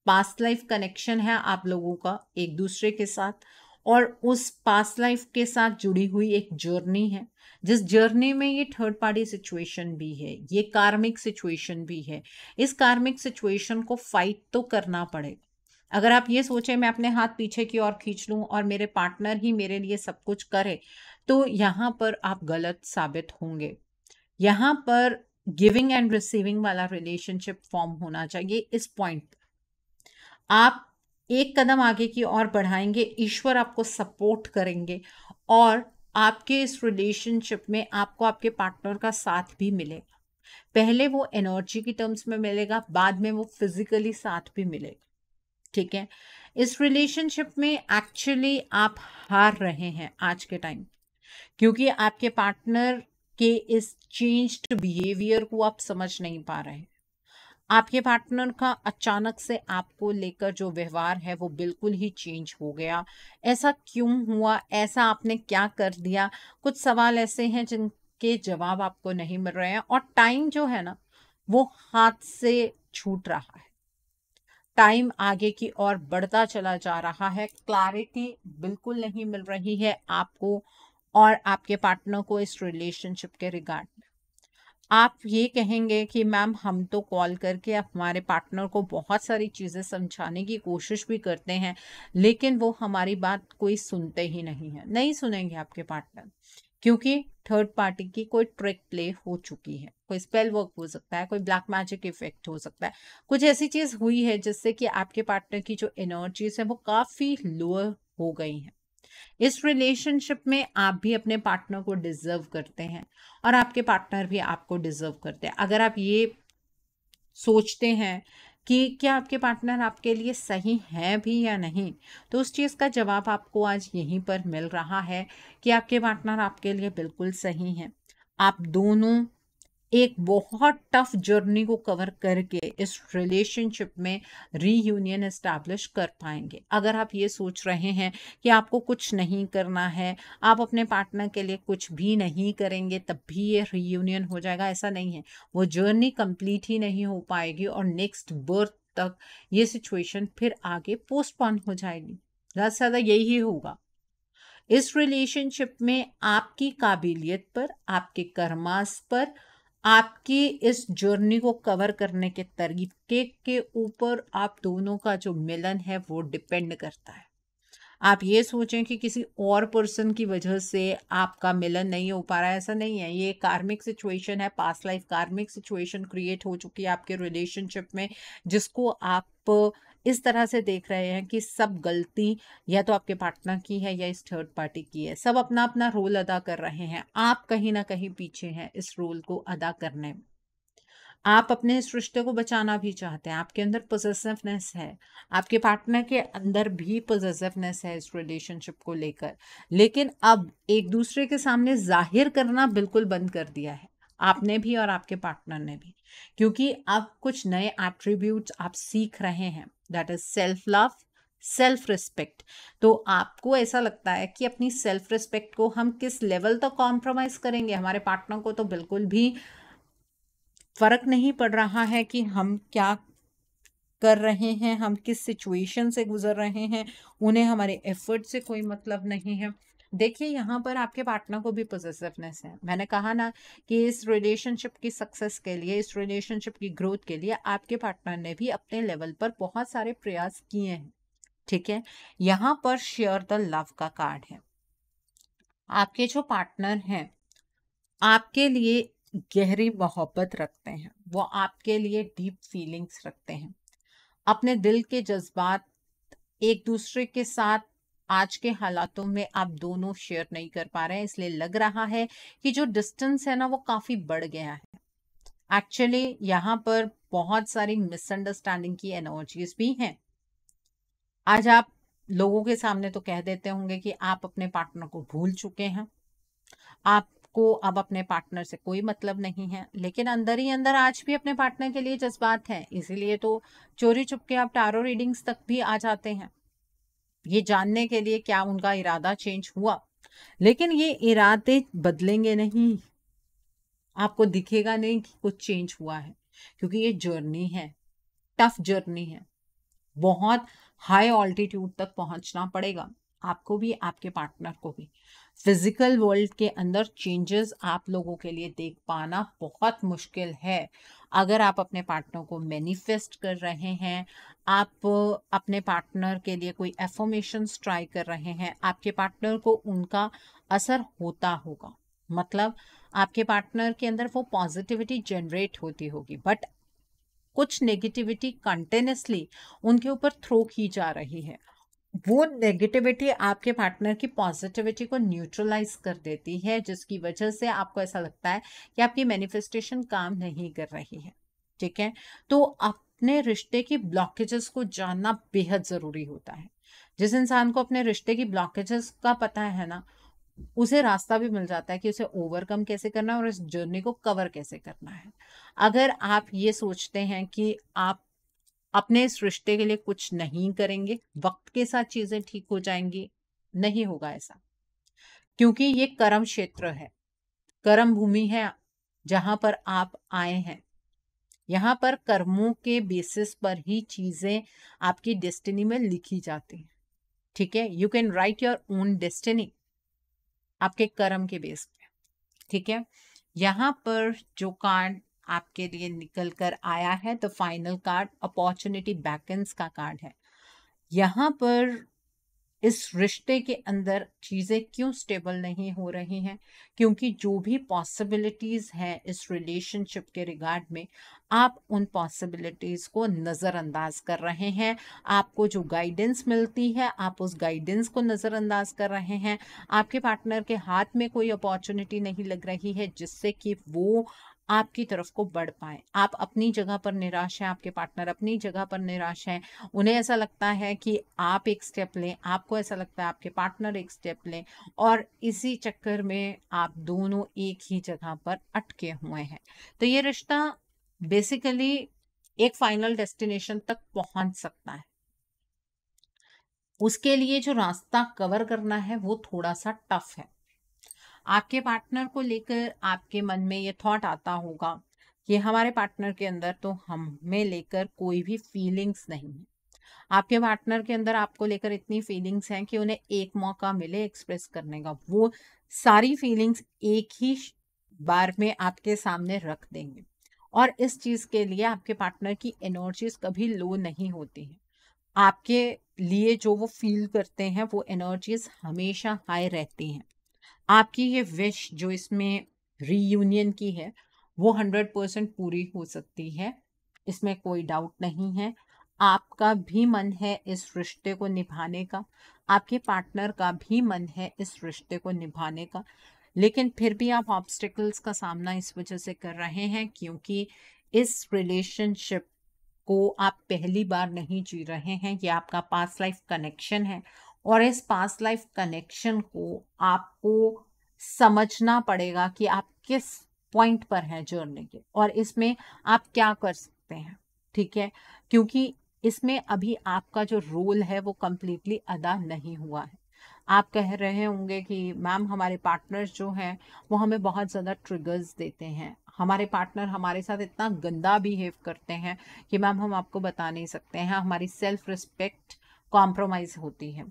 पास्ट लाइफ कनेक्शन है आप लोगों का एक दूसरे के साथ, और उस पास्ट लाइफ के साथ जुड़ी हुई एक जर्नी है, जिस जर्नी में ये थर्ड पार्टी सिचुएशन भी है, ये कार्मिक सिचुएशन भी है। इस कार्मिक सिचुएशन को फाइट तो करना पड़ेगा। अगर आप ये सोचें मैं अपने हाथ पीछे की ओर खींच लूं और मेरे पार्टनर ही मेरे लिए सब कुछ करे, तो यहाँ पर आप गलत साबित होंगे। यहाँ पर गिविंग एंड रिसीविंग वाला रिलेशनशिप फॉर्म होना चाहिए। इस पॉइंट आप एक कदम आगे की ओर बढ़ाएंगे, ईश्वर आपको सपोर्ट करेंगे, और आपके इस रिलेशनशिप में आपको आपके पार्टनर का साथ भी मिलेगा। पहले वो एनर्जी की टर्म्स में मिलेगा, बाद में वो फिजिकली साथ भी मिलेगा। ठीक है, इस रिलेशनशिप में एक्चुअली आप हार रहे हैं आज के टाइम, क्योंकि आपके पार्टनर के इस चेंज्ड बिहेवियर को आप समझ नहीं पा रहे हैं। आपके पार्टनर का अचानक से आपको लेकर जो व्यवहार है वो बिल्कुल ही चेंज हो गया। ऐसा क्यों हुआ? ऐसा आपने क्या कर दिया? कुछ सवाल ऐसे हैं जिनके जवाब आपको नहीं मिल रहे हैं, और टाइम जो है ना, वो हाथ से छूट रहा है। टाइम आगे की ओर बढ़ता चला जा रहा है, क्लैरिटी बिल्कुल नहीं मिल रही है आपको और आपके पार्टनर को इस रिलेशनशिप के रिगार्ड। आप ये कहेंगे कि मैम हम तो कॉल करके हमारे पार्टनर को बहुत सारी चीज़ें समझाने की कोशिश भी करते हैं, लेकिन वो हमारी बात कोई सुनते ही नहीं है। नहीं सुनेंगे आपके पार्टनर, क्योंकि थर्ड पार्टी की कोई ट्रिक प्ले हो चुकी है। कोई स्पेल वर्क हो सकता है, कोई ब्लैक मैजिक इफेक्ट हो सकता है, कुछ ऐसी चीज़ हुई है जिससे कि आपके पार्टनर की जो एनर्जीज है वो काफ़ी लोअर हो गई हैं। इस रिलेशनशिप में आप भी अपने पार्टनर को डिजर्व करते हैं, और आपके पार्टनर भी आपको डिजर्व करते हैं। अगर आप ये सोचते हैं कि क्या आपके पार्टनर आपके लिए सही है भी या नहीं, तो उस चीज़ का जवाब आपको आज यहीं पर मिल रहा है कि आपके पार्टनर आपके लिए बिल्कुल सही हैं। आप दोनों एक बहुत टफ जर्नी को कवर करके इस रिलेशनशिप में रीयूनियन एस्टैब्लिश कर पाएंगे। अगर आप ये सोच रहे हैं कि आपको कुछ नहीं करना है, आप अपने पार्टनर के लिए कुछ भी नहीं करेंगे तब भी ये रीयूनियन हो जाएगा, ऐसा नहीं है। वो जर्नी कंप्लीट ही नहीं हो पाएगी और नेक्स्ट बर्थ तक ये सिचुएशन फिर आगे पोस्टपोन हो जाएगी। ज़्यादा से ज़्यादा यही होगा। इस रिलेशनशिप में आपकी काबिलियत पर, आपके कर्मास पर, आपकी इस जर्नी को कवर करने के तरीके के ऊपर आप दोनों का जो मिलन है वो डिपेंड करता है। आप ये सोचें कि किसी और पर्सन की वजह से आपका मिलन नहीं हो पा रहा है, ऐसा नहीं है। ये कार्मिक सिचुएशन है, पास्ट लाइफ कार्मिक सिचुएशन क्रिएट हो चुकी है आपके रिलेशनशिप में, जिसको आप इस तरह से देख रहे हैं कि सब गलती या तो आपके पार्टनर की है या इस थर्ड पार्टी की है। सब अपना अपना रोल अदा कर रहे हैं, आप कहीं ना कहीं पीछे हैं इस रोल को अदा करने में। आप अपने इस रिश्ते को बचाना भी चाहते हैं, आपके अंदर पॉसेसिवनेस है, आपके पार्टनर के अंदर भी पॉसेसिवनेस है इस रिलेशनशिप को लेकर, लेकिन अब एक दूसरे के सामने जाहिर करना बिल्कुल बंद कर दिया है, आपने भी और आपके पार्टनर ने भी। क्योंकि अब कुछ नए एट्रीब्यूट्स आप सीख रहे हैं, that is self love, self respect. तो आपको ऐसा लगता है कि अपनी सेल्फ रिस्पेक्ट को हम किस लेवल तक कॉम्प्रोमाइज करेंगे? हमारे पार्टनर को तो बिल्कुल भी फर्क नहीं पड़ रहा है कि हम क्या कर रहे हैं, हम किस सिचुएशन से गुजर रहे हैं, उन्हें हमारे एफर्ट से कोई मतलब नहीं है। देखिए, यहाँ पर आपके पार्टनर को भी पॉसेसिवनेस है। मैंने कहा ना कि इस रिलेशनशिप की सक्सेस के लिए, इस रिलेशनशिप की ग्रोथ के लिए आपके पार्टनर ने भी अपने लेवल पर बहुत सारे प्रयास किए हैं। ठीक है, यहाँ पर शेयर द लव का कार्ड है। आपके जो पार्टनर हैं आपके लिए गहरी मोहब्बत रखते हैं, वो आपके लिए डीप फीलिंग्स रखते हैं, अपने दिल के जज्बात एक दूसरे के साथ आज के हालातों में आप दोनों शेयर नहीं कर पा रहे हैं, इसलिए लग रहा है कि जो डिस्टेंस है ना वो काफी बढ़ गया है। एक्चुअली यहाँ पर बहुत सारी मिसअंडरस्टैंडिंग की एनर्जीज भी हैं। आज आप लोगों के सामने तो कह देते होंगे कि आप अपने पार्टनर को भूल चुके हैं, आपको अब अपने पार्टनर से कोई मतलब नहीं है, लेकिन अंदर ही अंदर आज भी अपने पार्टनर के लिए जज्बात हैं। इसीलिए तो चोरी छुपके आप टारो रीडिंग्स तक भी आ जाते हैं, ये जानने के लिए क्या उनका इरादा चेंज हुआ। लेकिन ये इरादे बदलेंगे नहीं, आपको दिखेगा नहीं कि कुछ चेंज हुआ है, क्योंकि ये जर्नी है, टफ जर्नी है, बहुत हाई ऑल्टीट्यूड तक पहुंचना पड़ेगा आपको भी, आपके पार्टनर को भी। फिजिकल वर्ल्ड के अंदर चेंजेस आप लोगों के लिए देख पाना बहुत मुश्किल है। अगर आप अपने पार्टनर को मैनिफेस्ट कर रहे हैं, आप अपने पार्टनर के लिए कोई एफर्मेशंस ट्राई कर रहे हैं, आपके पार्टनर को उनका असर होता होगा, मतलब आपके पार्टनर के अंदर वो पॉजिटिविटी जनरेट होती होगी, बट कुछ नेगेटिविटी कंटिन्यूसली उनके ऊपर थ्रो की जा रही है। वो नेगेटिविटी आपके पार्टनर की पॉजिटिविटी को न्यूट्रलाइज कर देती है, जिसकी वजह से आपको ऐसा लगता है कि आपकी मैनिफेस्टेशन काम नहीं कर रही है। ठीक है, तो अपने रिश्ते की ब्लॉकेजेस को जानना बेहद जरूरी होता है। जिस इंसान को अपने रिश्ते की ब्लॉकेजेस का पता है ना, उसे रास्ता भी मिल जाता है कि उसे ओवरकम कैसे करना है और इस जर्नी को कवर कैसे करना है। अगर आप ये सोचते हैं कि आप अपने इस रिश्ते के लिए कुछ नहीं करेंगे, वक्त के साथ चीजें ठीक हो जाएंगी, नहीं होगा ऐसा। क्योंकि ये कर्म क्षेत्र है, कर्म भूमि है जहां पर आप आए हैं। यहाँ पर कर्मों के बेसिस पर ही चीजें आपकी डेस्टिनी में लिखी जाती हैं। ठीक है, you can write your own destiny आपके कर्म के बेस पे। ठीक है, यहाँ पर जो कार्ड आपके लिए निकल कर आया है, द फाइनल कार्ड अपॉर्चुनिटी बैकन्स का कार्ड है। यहाँ पर इस रिश्ते के अंदर चीजें क्यों स्टेबल नहीं हो रही हैं? क्योंकि जो भी पॉसिबिलिटीज हैं इस रिलेशनशिप के रिगार्ड में, आप उन पॉसिबिलिटीज को नजरअंदाज कर रहे हैं। आपको जो गाइडेंस मिलती है आप उस गाइडेंस को नजरअंदाज कर रहे हैं। आपके पार्टनर के हाथ में कोई अपॉर्चुनिटी नहीं लग रही है जिससे कि वो आपकी तरफ को बढ़ पाए। आप अपनी जगह पर निराश हैं, आपके पार्टनर अपनी जगह पर निराश हैं। उन्हें ऐसा लगता है कि आप एक स्टेप लें, आपको ऐसा लगता है आपके पार्टनर एक स्टेप लें, और इसी चक्कर में आप दोनों एक ही जगह पर अटके हुए हैं। तो ये रिश्ता बेसिकली एक फाइनल डेस्टिनेशन तक पहुंच सकता है। उसके लिए जो रास्ता कवर करना है वो थोड़ा सा टफ है। आपके पार्टनर को लेकर आपके मन में ये थॉट आता होगा कि हमारे पार्टनर के अंदर तो हमें लेकर कोई भी फीलिंग्स नहीं है। आपके पार्टनर के अंदर आपको लेकर इतनी फीलिंग्स हैं कि उन्हें एक मौका मिले एक्सप्रेस करने का, वो सारी फीलिंग्स एक ही बार में आपके सामने रख देंगे। और इस चीज के लिए आपके पार्टनर की एनर्जीज कभी लो नहीं होती हैं। आपके लिए जो वो फील करते हैं वो एनर्जीज हमेशा हाई रहती हैं। आपकी ये विश जो इसमें रीयूनियन की है वो 100% पूरी हो सकती है, इसमें कोई डाउट नहीं है। आपका भी मन है इस रिश्ते को निभाने का, आपके पार्टनर का भी मन है इस रिश्ते को निभाने का, लेकिन फिर भी आप ऑब्स्टिकल्स का सामना इस वजह से कर रहे हैं क्योंकि इस रिलेशनशिप को आप पहली बार नहीं जी रहे हैं। ये आपका पास्ट लाइफ कनेक्शन है और इस पास्ट लाइफ कनेक्शन को आपको समझना पड़ेगा कि आप किस पॉइंट पर हैं जर्नी के और इसमें आप क्या कर सकते हैं। ठीक है, क्योंकि इसमें अभी आपका जो रोल है वो कंप्लीटली अदा नहीं हुआ है। आप कह रहे होंगे कि मैम हमारे पार्टनर्स जो हैं वो हमें बहुत ज़्यादा ट्रिगर्स देते हैं, हमारे पार्टनर हमारे साथ इतना गंदा बिहेव करते हैं कि मैम हम आपको बता नहीं सकते हैं, हमारी सेल्फ रिस्पेक्ट कॉम्प्रोमाइज होती है।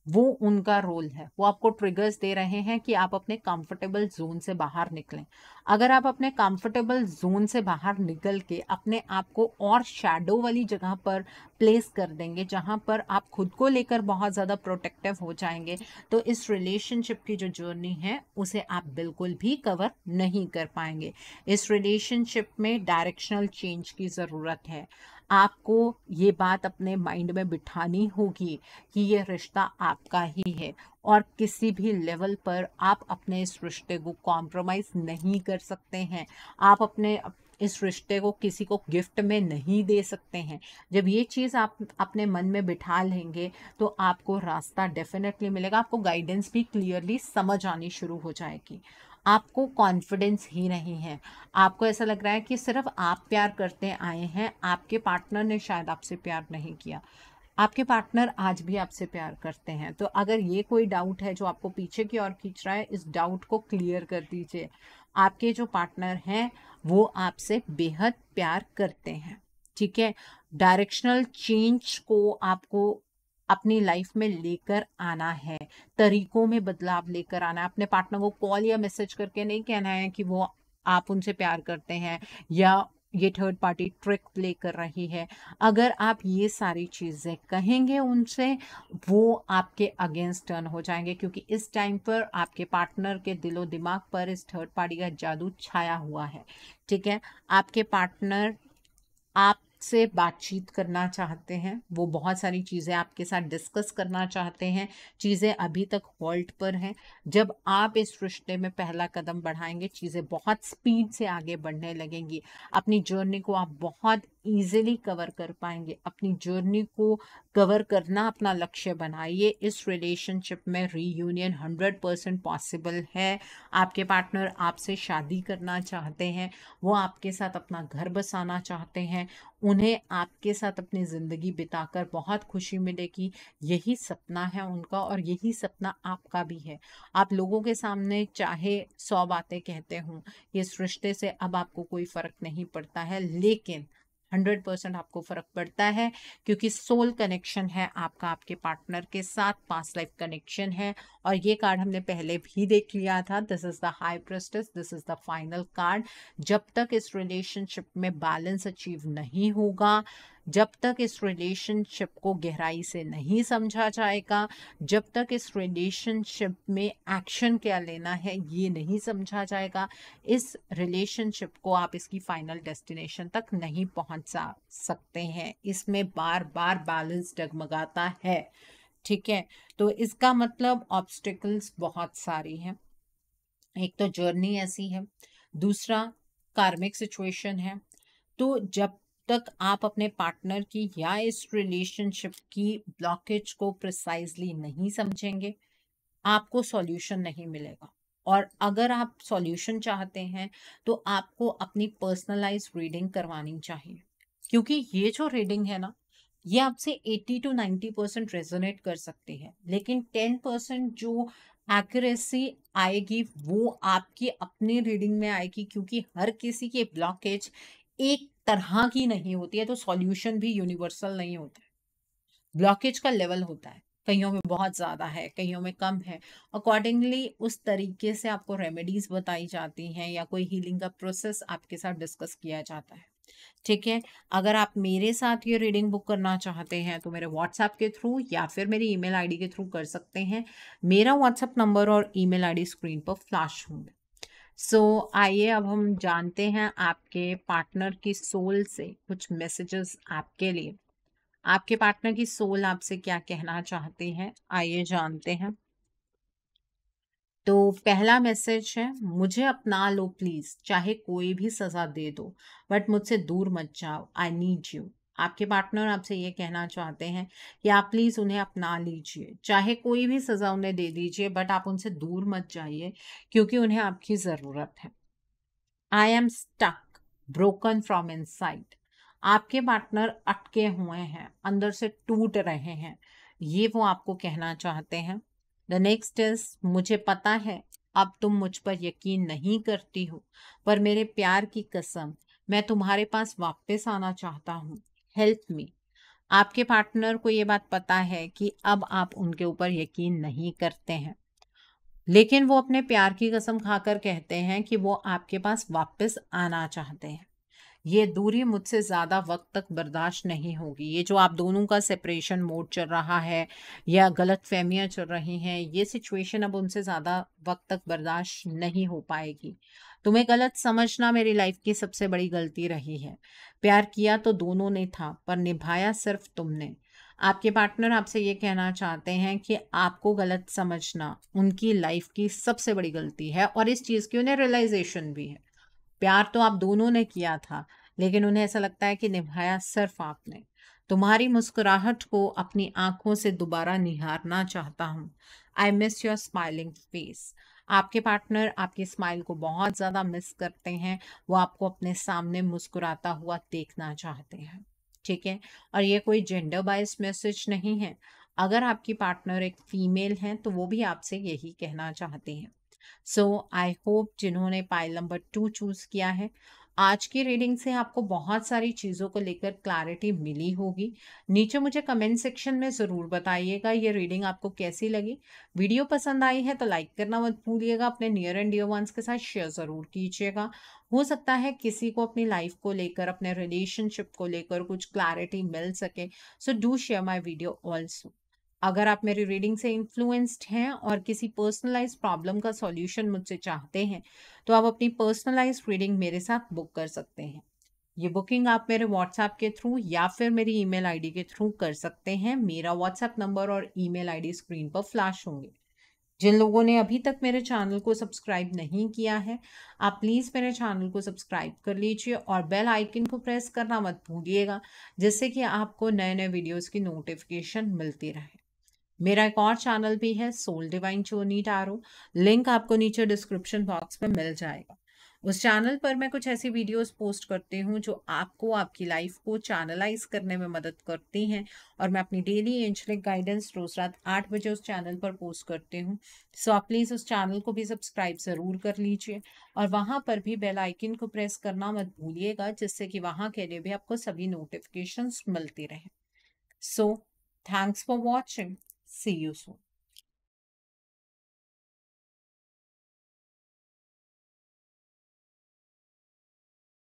वो उनका रोल है, वो आपको ट्रिगर्स दे रहे हैं कि आप अपने कंफर्टेबल जोन से बाहर निकलें। अगर आप अपने कंफर्टेबल जोन से बाहर निकल के अपने आप को और शैडो वाली जगह पर प्लेस कर देंगे जहां पर आप खुद को लेकर बहुत ज़्यादा प्रोटेक्टिव हो जाएंगे, तो इस रिलेशनशिप की जो जर्नी है उसे आप बिल्कुल भी कवर नहीं कर पाएंगे। इस रिलेशनशिप में डायरेक्शनल चेंज की ज़रूरत है। आपको ये बात अपने माइंड में बिठानी होगी कि ये रिश्ता आपका ही है और किसी भी लेवल पर आप अपने इस रिश्ते को कॉम्प्रोमाइज नहीं कर सकते हैं। आप अपने इस रिश्ते को किसी को गिफ्ट में नहीं दे सकते हैं। जब ये चीज़ आप अपने मन में बिठा लेंगे तो आपको रास्ता डेफिनेटली मिलेगा, आपको गाइडेंस भी क्लियरली समझ आनी शुरू हो जाएगी। आपको कॉन्फिडेंस ही नहीं है, आपको ऐसा लग रहा है कि सिर्फ आप प्यार करते आए हैं, आपके पार्टनर ने शायद आपसे प्यार नहीं किया। आपके पार्टनर आज भी आपसे प्यार करते हैं। तो अगर ये कोई डाउट है जो आपको पीछे की ओर खींच रहा है, इस डाउट को क्लियर कर दीजिए। आपके जो पार्टनर हैं वो आपसे बेहद प्यार करते हैं। ठीक है, डायरेक्शनल चेंज को आपको अपनी लाइफ में लेकर आना है, तरीकों में बदलाव लेकर आना है। अपने पार्टनर को कॉल या मैसेज करके नहीं कहना है कि वो आप उनसे प्यार करते हैं या ये थर्ड पार्टी ट्रिक प्ले कर रही है। अगर आप ये सारी चीज़ें कहेंगे उनसे, वो आपके अगेंस्ट टर्न हो जाएंगे क्योंकि इस टाइम पर आपके पार्टनर के दिलो दिमाग पर इस थर्ड पार्टी का जादू छाया हुआ है। ठीक है, आपके पार्टनर आपसे बातचीत करना चाहते हैं, वो बहुत सारी चीज़ें आपके साथ डिस्कस करना चाहते हैं, चीज़ें अभी तक हॉल्ट पर हैं। जब आप इस रिश्ते में पहला कदम बढ़ाएंगे चीज़ें बहुत स्पीड से आगे बढ़ने लगेंगी। अपनी जर्नी को आप बहुत ईजिली कवर कर पाएंगे। अपनी जर्नी को कवर करना अपना लक्ष्य बनाइए। इस रिलेशनशिप में रीयूनियन 100% पॉसिबल है। आपके पार्टनर आपसे शादी करना चाहते हैं, वो आपके साथ अपना घर बसाना चाहते हैं, उन्हें आपके साथ अपनी ज़िंदगी बिताकर बहुत खुशी मिलेगी। यही सपना है उनका और यही सपना आपका भी है। आप लोगों के सामने चाहे 100 बातें कहते हों, इस रिश्ते से अब आपको कोई फ़र्क नहीं पड़ता है, लेकिन 100% आपको फ़र्क पड़ता है क्योंकि सोल कनेक्शन है आपका आपके पार्टनर के साथ, पास्ट लाइफ कनेक्शन है। और ये कार्ड हमने पहले भी देख लिया था, this is the high prestige, this is the final card. जब तक इस रिलेशनशिप में बैलेंस अचीव नहीं होगा, जब तक इस रिलेशनशिप को गहराई से नहीं समझा जाएगा, जब तक इस रिलेशनशिप में एक्शन क्या लेना है ये नहीं समझा जाएगा, इस रिलेशनशिप को आप इसकी फाइनल डेस्टिनेशन तक नहीं पहुंच सकते हैं। इसमें बार बार बैलेंस डगमगाता है। ठीक है, तो इसका मतलब ऑब्स्टिकल्स बहुत सारी हैं। एक तो जर्नी ऐसी है, दूसरा कार्मिक सिचुएशन है। तो जब तक आप अपने पार्टनर की या इस रिलेशनशिप की ब्लॉकेज को प्रिसाइजली नहीं समझेंगे, आपको सॉल्यूशन नहीं मिलेगा। और अगर आप सॉल्यूशन चाहते हैं तो आपको अपनी पर्सनलाइज रीडिंग करवानी चाहिए, क्योंकि ये जो रीडिंग है ना, ये आपसे 80 to 90% रेजोनेट कर सकती है, लेकिन 10% जो एक्यूरेसी आएगी वो आपकी अपनी रीडिंग में आएगी, क्योंकि हर किसी की ब्लॉकेज एक तरह की नहीं होती है, तो सॉल्यूशन भी यूनिवर्सल नहीं होता है, ब्लॉकेज का लेवल होता है। कईयों में बहुत ज़्यादा है, कईयों में कम है। अकॉर्डिंगली उस तरीके से आपको रेमेडीज़ बताई जाती हैं या कोई हीलिंग का प्रोसेस आपके साथ डिस्कस किया जाता है। ठीक है? अगर आप मेरे साथ ये रीडिंग बुक करना चाहते हैं तो मेरे व्हाट्सएप के थ्रू या फिर मेरी ईमेल आईडी के थ्रू कर सकते हैं। मेरा व्हाट्सएप नंबर और ईमेल आईडी स्क्रीन पर फ्लैश होंगे। आइए अब हम जानते हैं आपके पार्टनर की सोल से कुछ मैसेजेस आपके लिए। आपके पार्टनर की सोल आपसे क्या कहना चाहती है, आइए जानते हैं। तो पहला मैसेज है, मुझे अपना लो प्लीज, चाहे कोई भी सजा दे दो, बट मुझसे दूर मत जाओ, आई नीड यू। आपके पार्टनर आपसे ये कहना चाहते हैं कि आप प्लीज उन्हें अपना लीजिए, चाहे कोई भी सजा उन्हें दे दीजिए, बट आप उनसे दूर मत जाइए क्योंकि उन्हें आपकी जरूरत है। I am stuck, broken from inside. आपके पार्टनर अटके हुए हैं, अंदर से टूट रहे हैं, ये वो आपको कहना चाहते हैं। द नेक्स्ट इज, मुझे पता है अब तुम मुझ पर यकीन नहीं करती हो, पर मेरे प्यार की कसम, मैं तुम्हारे पास वापस आना चाहता हूँ, हेल्प मी। आपके पार्टनर को ये बात पता है कि अब आप उनके ऊपर यकीन नहीं करते हैं, लेकिन वो अपने प्यार की कसम खाकर कहते हैं कि वो आपके पास वापस आना चाहते हैं। ये दूरी मुझसे ज़्यादा वक्त तक बर्दाश्त नहीं होगी। ये जो आप दोनों का सेपरेशन मोड चल रहा है या गलतफ़हमियाँ चल रही हैं, ये सिचुएशन अब उनसे ज़्यादा वक्त तक बर्दाश्त नहीं हो पाएगी। तुम्हें गलत समझना मेरी लाइफ की सबसे बड़ी गलती रही है। प्यार किया तो दोनों ने था, पर निभाया सिर्फ तुमने। आपके पार्टनर आपसे ये कहना चाहते हैं कि आपको गलत समझना उनकी लाइफ की सबसे बड़ी गलती है और इस चीज़ की उन्हें रियलाइज़ेशन भी है। प्यार तो आप दोनों ने किया था, लेकिन उन्हें ऐसा लगता है कि निभाया सिर्फ आपने। तुम्हारी मुस्कुराहट को अपनी आंखों से दोबारा निहारना चाहता हूँ। I miss your smiling face. आपके पार्टनर आपकी स्माइल को बहुत ज़्यादा मिस करते हैं। वो आपको अपने सामने मुस्कुराता हुआ देखना चाहते हैं। ठीक है? और ये कोई जेंडर बायस मैसेज नहीं है। अगर आपकी पार्टनर एक फीमेल है तो वो भी आपसे यही कहना चाहती हैं। आई होप जिन्होंने पाइल नंबर 2 चूज किया है, आज की रीडिंग से आपको बहुत सारी चीज़ों को लेकर क्लैरिटी मिली होगी। नीचे मुझे कमेंट सेक्शन में ज़रूर बताइएगा ये रीडिंग आपको कैसी लगी। वीडियो पसंद आई है तो लाइक करना मत भूलिएगा, अपने नियर एंड डियर वंस के साथ शेयर ज़रूर कीजिएगा। हो सकता है किसी को अपनी लाइफ को लेकर, अपने रिलेशनशिप को लेकर कुछ क्लैरिटी मिल सके। Do share my video also. अगर आप मेरी रीडिंग से इन्फ्लुएंस्ड हैं और किसी पर्सनलाइज्ड प्रॉब्लम का सॉल्यूशन मुझसे चाहते हैं, तो आप अपनी पर्सनलाइज्ड रीडिंग मेरे साथ बुक कर सकते हैं। ये बुकिंग आप मेरे व्हाट्सएप के थ्रू या फिर मेरी ईमेल आईडी के थ्रू कर सकते हैं। मेरा व्हाट्सएप नंबर और ईमेल आईडी स्क्रीन पर फ्लैश होंगे। जिन लोगों ने अभी तक मेरे चैनल को सब्सक्राइब नहीं किया है, आप प्लीज़ मेरे चैनल को सब्सक्राइब कर लीजिए और बेल आइकन को प्रेस करना मत भूलिएगा, जिससे कि आपको नए नए वीडियोस की नोटिफिकेशन मिलती रहे। मेरा एक और चैनल भी है, soul divine journey tarot. Link आपको नीचे डिस्क्रिप्शन बॉक्स में मिल जाएगा। उस चैनल पर मैं कुछ ऐसी वीडियोस पोस्ट करती हूँ जो आपको आपकी लाइफ को चैनलाइज करने में मदद करती हैं, और मैं अपनी डेली एंजलिक गाइडेंस रोज रात 8 बजे उस चैनल पर पोस्ट करती हूँ। आप प्लीज़ उस चैनल को भी सब्सक्राइब ज़रूर कर लीजिए और वहाँ पर भी बेल आइकन को प्रेस करना मत भूलिएगा, जिससे कि वहाँ के लिए भी आपको सभी नोटिफिकेशंस मिलती रहे। So thanks for watching. See you soon.